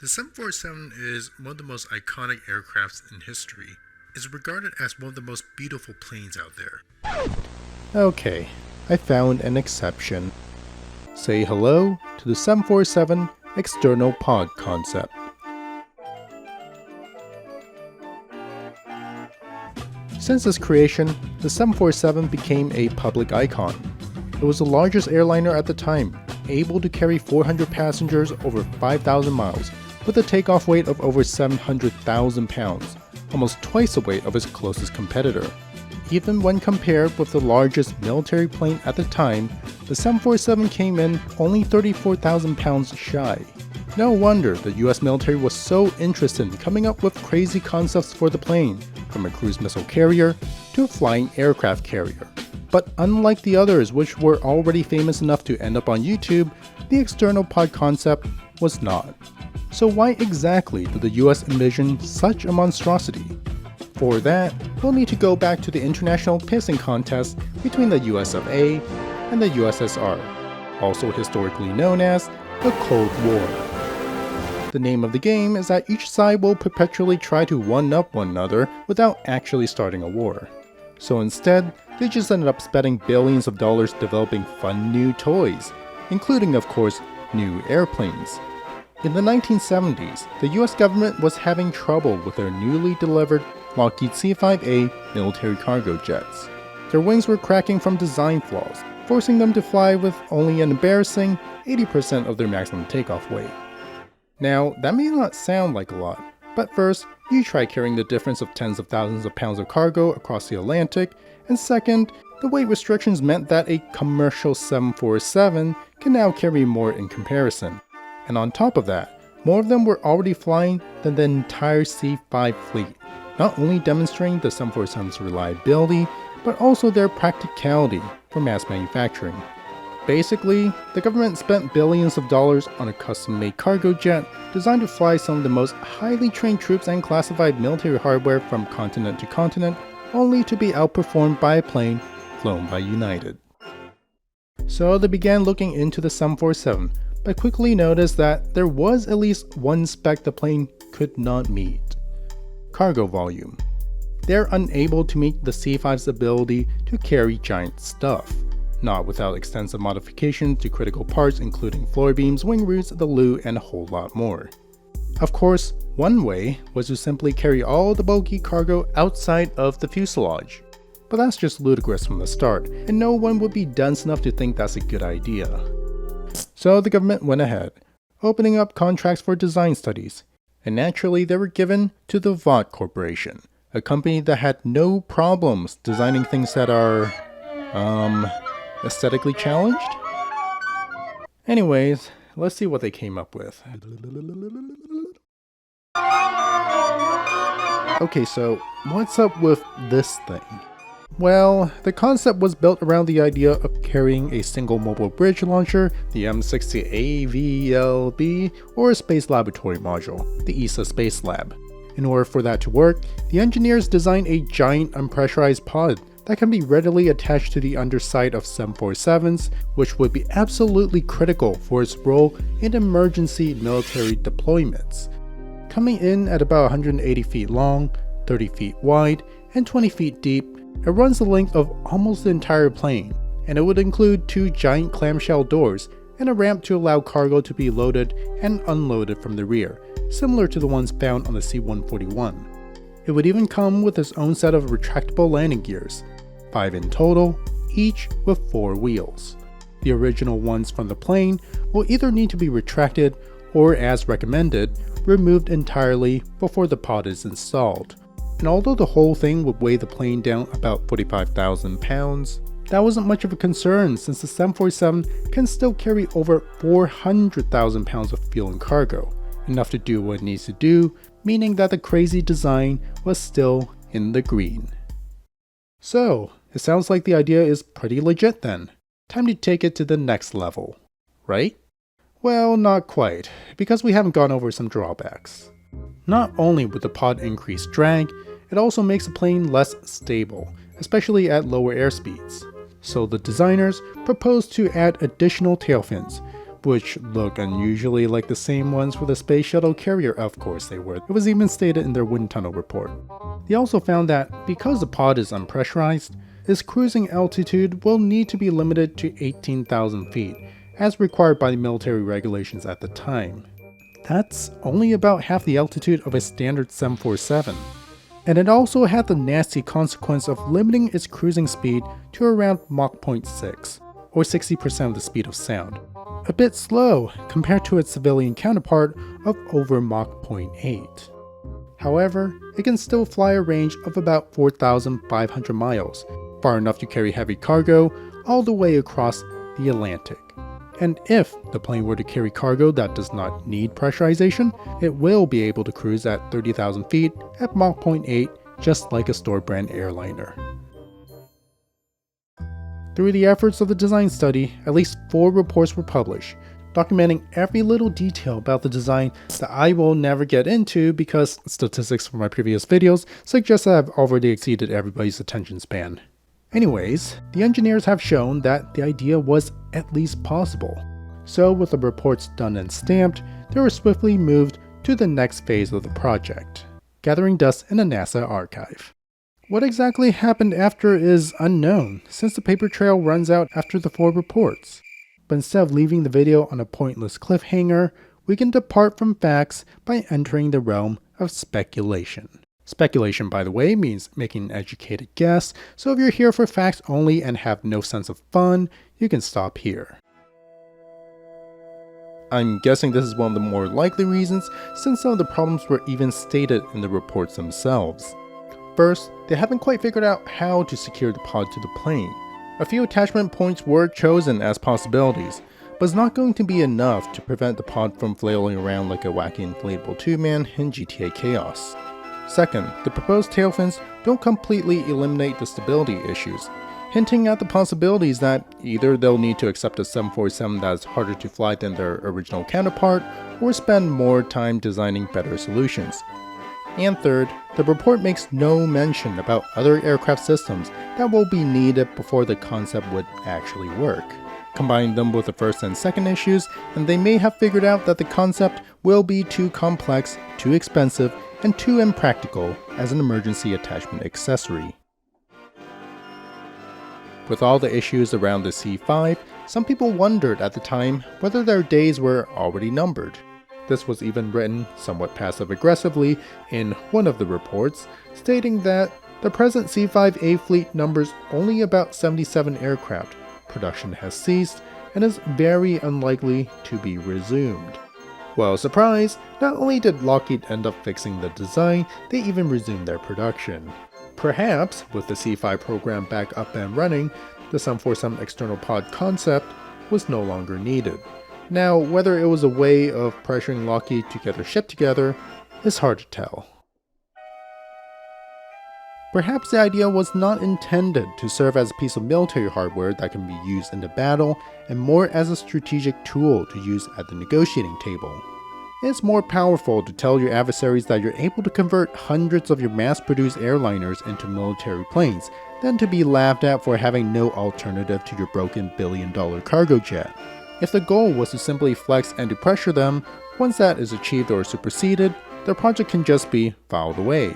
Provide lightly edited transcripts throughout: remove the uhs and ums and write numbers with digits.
The 747 is one of the most iconic aircrafts in history. It's regarded as one of the most beautiful planes out there. Okay, I found an exception. Say hello to the 747 external pod concept. Since its creation, the 747 became a public icon. It was the largest airliner at the time, able to carry 400 passengers over 5,000 miles, with a takeoff weight of over 700,000 pounds, almost twice the weight of its closest competitor. Even when compared with the largest military plane at the time, the 747 came in only 34,000 pounds shy. No wonder the US military was so interested in coming up with crazy concepts for the plane, from a cruise missile carrier to a flying aircraft carrier. But unlike the others, which were already famous enough to end up on YouTube, the external pod concept was not. So why exactly did the US envision such a monstrosity? For that, we'll need to go back to the international pissing contest between the US of A and the USSR, also historically known as the Cold War. The name of the game is that each side will perpetually try to one-up one another without actually starting a war. So instead, they just ended up spending billions of dollars developing fun new toys, including of course, new airplanes. In the 1970s, the US government was having trouble with their newly delivered Lockheed C-5A military cargo jets. Their wings were cracking from design flaws, forcing them to fly with only an embarrassing 80% of their maximum takeoff weight. Now, that may not sound like a lot, but first, you try carrying the difference of tens of thousands of pounds of cargo across the Atlantic, and second, the weight restrictions meant that a commercial 747 can now carry more in comparison. And on top of that, more of them were already flying than the entire C-5 fleet, not only demonstrating the 747's reliability, but also their practicality for mass manufacturing. Basically, the government spent billions of dollars on a custom-made cargo jet designed to fly some of the most highly trained troops and classified military hardware from continent to continent, only to be outperformed by a plane flown by United. So they began looking into the 747, but quickly noticed that there was at least one spec the plane could not meet: cargo volume. They're unable to meet the C-5's ability to carry giant stuff, not without extensive modifications to critical parts including floor beams, wing roots, the LOUK, and a whole lot more. Of course, one way was to simply carry all the bulky cargo outside of the fuselage. But that's just ludicrous from the start, and no one would be dense enough to think that's a good idea. So the government went ahead, opening up contracts for design studies, and naturally they were given to the Vought Corporation, a company that had no problems designing things that are, aesthetically challenged? Anyways, let's see what they came up with. Okay, so what's up with this thing? Well, the concept was built around the idea of carrying a single mobile bridge launcher, the M60AVLB, or a space laboratory module, the ESA Space Lab. In order for that to work, the engineers designed a giant unpressurized pod that can be readily attached to the underside of 747s, which would be absolutely critical for its role in emergency military deployments. Coming in at about 180 feet long, 30 feet wide, and 20 feet deep, it runs the length of almost the entire plane, and it would include two giant clamshell doors and a ramp to allow cargo to be loaded and unloaded from the rear, similar to the ones found on the C-141. It would even come with its own set of retractable landing gears, 5 in total, each with 4 wheels. The original ones from the plane will either need to be retracted or, as recommended, removed entirely before the pod is installed. And although the whole thing would weigh the plane down about 45,000 pounds, that wasn't much of a concern since the 747 can still carry over 400,000 pounds of fuel and cargo, enough to do what it needs to do, meaning that the crazy design was still in the green. So, it sounds like the idea is pretty legit then. Time to take it to the next level, right? Well, not quite, because we haven't gone over some drawbacks. Not only would the pod increase drag, it also makes the plane less stable, especially at lower airspeeds. So the designers proposed to add additional tail fins, which look unusually like the same ones for the space shuttle carrier. Of course they were. It was even stated in their wind tunnel report. They also found that because the pod is unpressurized, its cruising altitude will need to be limited to 18,000 feet, as required by the military regulations at the time. That's only about half the altitude of a standard 747. And it also had the nasty consequence of limiting its cruising speed to around Mach 0.6, or 60% of the speed of sound. A bit slow compared to its civilian counterpart of over Mach 0.8. However, it can still fly a range of about 4,500 miles, far enough to carry heavy cargo all the way across the Atlantic. And if the plane were to carry cargo that does not need pressurization, it will be able to cruise at 30,000 feet at Mach 0.8, just like a store-brand airliner. Through the efforts of the design study, at least 4 reports were published, documenting every little detail about the design that I will never get into because statistics from my previous videos suggest that I've already exceeded everybody's attention span. Anyways, the engineers have shown that the idea was at least possible. So with the reports done and stamped, they were swiftly moved to the next phase of the project, gathering dust in a NASA archive. What exactly happened after is unknown, since the paper trail runs out after the 4 reports. But instead of leaving the video on a pointless cliffhanger, we can depart from facts by entering the realm of speculation. Speculation, by the way, means making an educated guess, so if you're here for facts only and have no sense of fun, you can stop here. I'm guessing this is one of the more likely reasons, since some of the problems were even stated in the reports themselves. First, they haven't quite figured out how to secure the pod to the plane. A few attachment points were chosen as possibilities, but it's not going to be enough to prevent the pod from flailing around like a wacky inflatable tube-man in GTA Chaos. Second, the proposed tail fins don't completely eliminate the stability issues, hinting at the possibilities that either they'll need to accept a 747 that is harder to fly than their original counterpart, or spend more time designing better solutions. And third, the report makes no mention about other aircraft systems that will be needed before the concept would actually work. Combine them with the first and second issues, and they may have figured out that the concept will be too complex, too expensive, and too impractical as an emergency attachment accessory. With all the issues around the C-5, some people wondered at the time whether their days were already numbered. This was even written somewhat passive-aggressively in one of the reports, stating that the present C-5A fleet numbers only about 77 aircraft, production has ceased, and is very unlikely to be resumed. Well, surprise, not only did Lockheed end up fixing the design, they even resumed their production. Perhaps, with the C-5 program back up and running, the 747 external pod concept was no longer needed. Now, whether it was a way of pressuring Lockheed to get their ship together is hard to tell. Perhaps the idea was not intended to serve as a piece of military hardware that can be used in the battle, and more as a strategic tool to use at the negotiating table. It's more powerful to tell your adversaries that you're able to convert hundreds of your mass-produced airliners into military planes than to be laughed at for having no alternative to your broken billion-dollar cargo jet. If the goal was to simply flex and depressure them, once that is achieved or superseded, the project can just be filed away.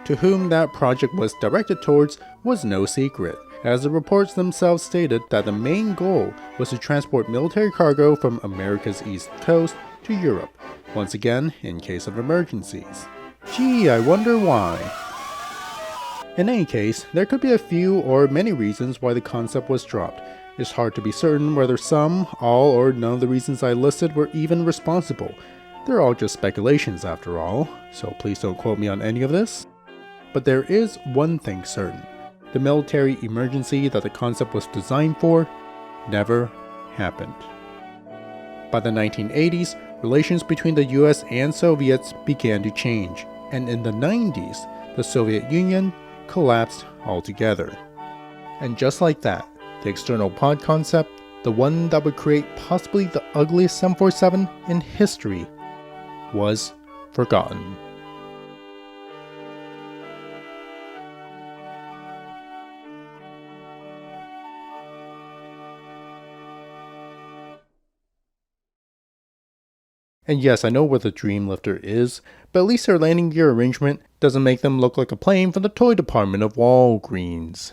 To whom that project was directed towards was no secret, as the reports themselves stated that the main goal was to transport military cargo from America's east coast to Europe, once again in case of emergencies. Gee, I wonder why. In any case, there could be a few or many reasons why the concept was dropped. It's hard to be certain whether some, all, or none of the reasons I listed were even responsible. They're all just speculations after all, so please don't quote me on any of this. But there is one thing certain. The military emergency that the concept was designed for never happened. By the 1980s, relations between the US and Soviets began to change, and in the 90s, the Soviet Union collapsed altogether. And just like that, the external pod concept, the one that would create possibly the ugliest 747 in history, was forgotten. And yes, I know where the Dreamlifter is, but at least their landing gear arrangement doesn't make them look like a plane from the toy department of Walgreens.